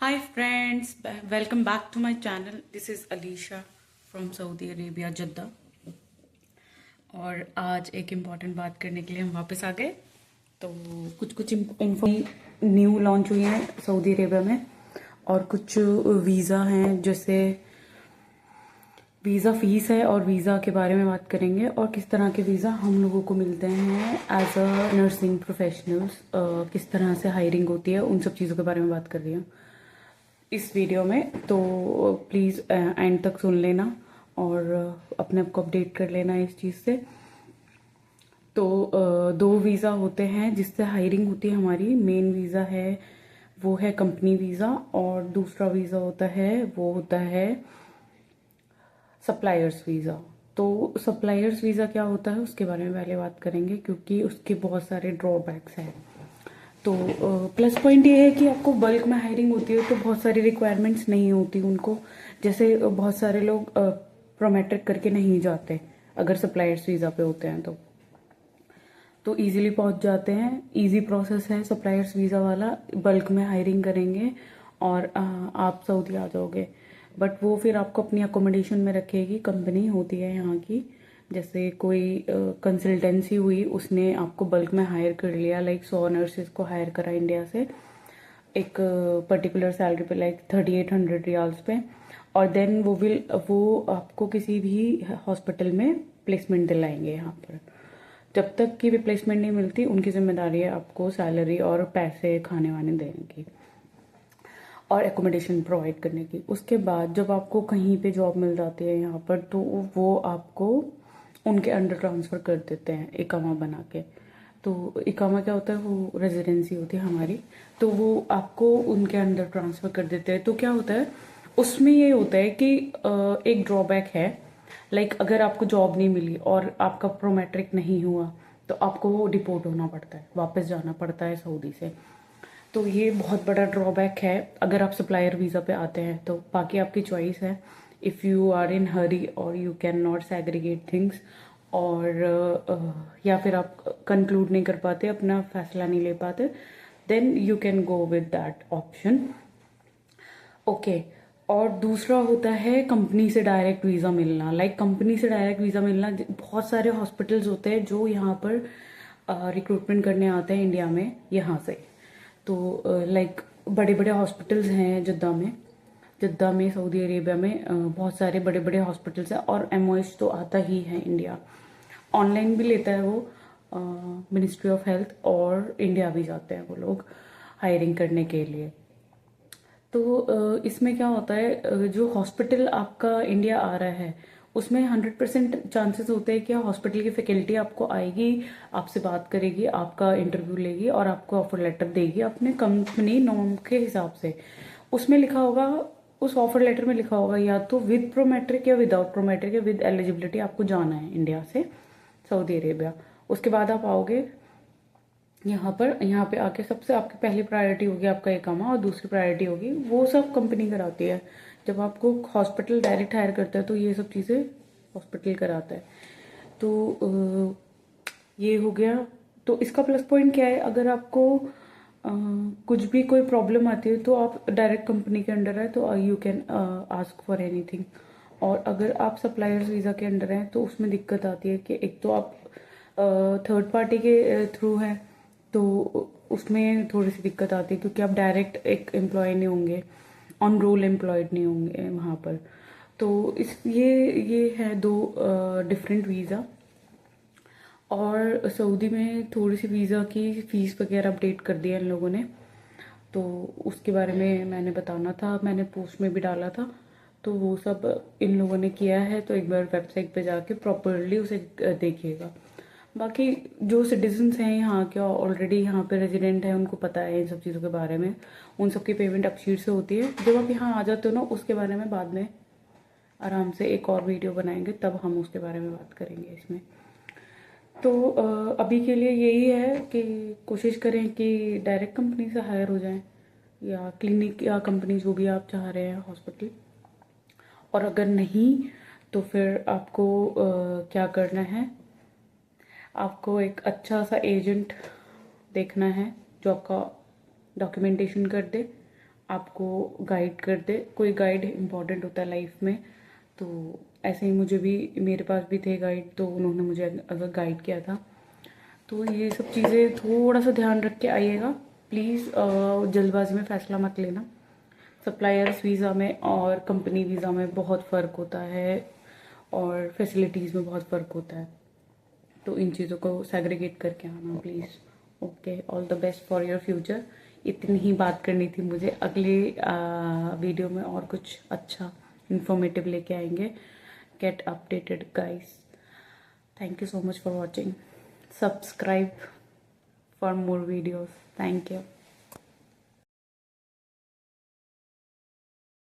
Hi friends, welcome back to my channel. This is Alicia from Saudi Arabia, Jeddah. और आज एक important बात करने के लिए हम वापस आ गए। तो कुछ इन्फो न्यू लॉन्च हुई हैं सऊदी अरेबिया में, और कुछ वीज़ा हैं, जैसे वीज़ा फ़ीस है और वीज़ा के बारे में बात करेंगे, और किस तरह के वीज़ा हम लोगों को मिलते हैं एज अ नर्सिंग प्रोफेशनल्स, किस तरह से हायरिंग होती है, उन सब चीज़ों के बारे में बात कर रही हूँ इस वीडियो में। तो प्लीज़ एंड तक सुन लेना और अपने आप को अपडेट कर लेना इस चीज़ से। तो दो वीज़ा होते हैं जिससे हायरिंग होती है हमारी। मेन वीज़ा है वो है कंपनी वीज़ा, और दूसरा वीज़ा होता है वो होता है सप्लायर्स वीज़ा। तो सप्लायर्स वीज़ा क्या होता है उसके बारे में पहले बात करेंगे, क्योंकि उसके बहुत सारे ड्रॉबैक्स हैं। तो प्लस पॉइंट ये है कि आपको बल्क में हायरिंग होती है तो बहुत सारी रिक्वायरमेंट्स नहीं होती उनको, जैसे बहुत सारे लोग प्रोमेट्रिक करके नहीं जाते अगर सप्लायर्स वीज़ा पे होते हैं तो इजीली पहुंच जाते हैं। इजी प्रोसेस है सप्लायर्स वीज़ा वाला, बल्क में हायरिंग करेंगे और आप सऊदी आ जाओगे। बट वो फिर आपको अपनी अकोमोडेशन में रखेगी, कंपनी होती है यहाँ की। जैसे कोई कंसल्टेंसी हुई, उसने आपको बल्क में हायर कर लिया, लाइक 100 नर्सेज को हायर करा इंडिया से एक पर्टिकुलर सैलरी पे, लाइक 3800 रियाल्स पे, और देन वो आपको किसी भी हॉस्पिटल में प्लेसमेंट दिलाएंगे यहाँ पर। जब तक की रिप्लेसमेंट नहीं मिलती उनकी जिम्मेदारी है आपको सैलरी और पैसे खाने वाने देने की और एकोमोडेशन प्रोवाइड करने की। उसके बाद जब आपको कहीं पे जॉब मिल जाती है यहाँ पर, तो वो आपको उनके अंडर ट्रांसफ़र कर देते हैं इकामा बना के। तो इकामा क्या होता है, वो रेजिडेंसी होती है हमारी, तो वो आपको उनके अंडर ट्रांसफ़र कर देते हैं। तो क्या होता है उसमें, ये होता है कि एक ड्रॉबैक है, लाइक अगर आपको जॉब नहीं मिली और आपका प्रोमेट्रिक नहीं हुआ तो आपको डिपोर्ट होना पड़ता है, वापस जाना पड़ता है सऊदी से। तो ये बहुत बड़ा ड्रॉबैक है अगर आप सप्लायर वीज़ा पे आते हैं। तो बाकी आपकी चॉइस है, इफ़ यू आर इन हरी और you can not segregate things, और या फिर आप कंक्लूड नहीं कर पाते, अपना फैसला नहीं ले पाते, then you can go with that option. Okay. और दूसरा होता है कंपनी से डायरेक्ट वीज़ा मिलना। लाइक कंपनी से डायरेक्ट वीज़ा मिलना, बहुत सारे हॉस्पिटल्स होते हैं जो यहाँ पर रिक्रूटमेंट करने आते हैं इंडिया में यहाँ से। तो लाइक बड़े बड़े हॉस्पिटल्स हैं जद्दा में सऊदी अरेबिया में, बहुत सारे बड़े बड़े हॉस्पिटल्स हैं, और एमओएच तो आता ही है इंडिया। ऑनलाइन भी लेता है वो मिनिस्ट्री ऑफ हेल्थ, और इंडिया भी जाते हैं वो लोग हायरिंग करने के लिए। तो इसमें क्या होता है, जो हॉस्पिटल आपका इंडिया आ रहा है उसमें 100% चांसेस होते हैं कि हॉस्पिटल की फैकल्टी आपको आएगी, आपसे बात करेगी, आपका इंटरव्यू लेगी और आपको ऑफर लेटर देगी अपने कंपनी नॉर्म के हिसाब से। उसमें लिखा होगा, उस ऑफर लेटर में लिखा होगा या तो विद प्रोमेट्रिक या विदाउट प्रोमेट्रिक या विद एलिजिबिलिटी आपको जाना है इंडिया से सऊदी अरेबिया। उसके बाद आप आओगे यहाँ पे आके सबसे आपकी पहली प्रायोरिटी होगी आपका इकामा, और दूसरी प्रायोरिटी होगी, वो सब कंपनी कराती है। जब आपको हॉस्पिटल डायरेक्ट हायर करता है तो ये सब चीज़ें हॉस्पिटल कराता है। तो ये हो गया। तो इसका प्लस पॉइंट क्या है, अगर आपको कुछ भी कोई प्रॉब्लम आती है तो आप डायरेक्ट कंपनी के अंडर है तो you can ask for anything. और अगर आप सप्लायर्स वीज़ा के अंडर हैं तो उसमें दिक्कत आती है कि एक तो आप थर्ड पार्टी के थ्रू हैं, तो उसमें थोड़ी सी दिक्कत आती है, क्योंकि आप डायरेक्ट एक एम्प्लॉय नहीं होंगे, ऑन रोल एम्प्लॉयड नहीं होंगे वहाँ पर। तो ये है दो डिफरेंट वीज़ा। और सऊदी में थोड़ी सी वीज़ा की फ़ीस वगैरह अपडेट कर दिया इन लोगों ने, तो उसके बारे में मैंने बताना था, मैंने पोस्ट में भी डाला था। तो वो सब इन लोगों ने किया है, तो एक बार वेबसाइट पे जाके प्रॉपरली उसे देखिएगा। बाकी जो सिटीजन्स हैं यहाँ के, ऑलरेडी यहाँ पे रेजिडेंट हैं, उनको पता है इन सब चीज़ों के बारे में, उन सब की पेमेंट अपशीट से होती है। जब आप यहाँ आ जाते हो ना, उसके बारे में बाद में आराम से एक और वीडियो बनाएंगे, तब हम उसके बारे में बात करेंगे इसमें। तो अभी के लिए यही है कि कोशिश करें कि डायरेक्ट कंपनी से हायर हो जाएं, या क्लिनिक या कंपनी जो भी आप चाह रहे हैं हॉस्पिटल। और अगर नहीं तो फिर आपको क्या करना है, आपको एक अच्छा सा एजेंट देखना है जो आपका डॉक्यूमेंटेशन कर दे, आपको गाइड कर दे। कोई गाइड इम्पॉर्टेंट होता है लाइफ में, तो ऐसे ही मुझे भी, मेरे पास भी थे गाइड, तो उन्होंने मुझे अगर गाइड किया था। तो ये सब चीज़ें थोड़ा सा ध्यान रख के आइएगा प्लीज़। जल्दबाजी में फ़ैसला मत लेना। सप्लायर्स वीज़ा में और कंपनी वीज़ा में बहुत फ़र्क होता है, और फैसिलिटीज़ में बहुत फ़र्क होता है, तो इन चीज़ों को सेग्रीगेट करके आना please. Okay, all the best for your future. इतनी ही बात करनी थी मुझे। अगले वीडियो में और कुछ अच्छा इन्फॉर्मेटिव लेके आएंगे। Get updated guys. Thank you so much for watching. Subscribe for more videos. Thank you.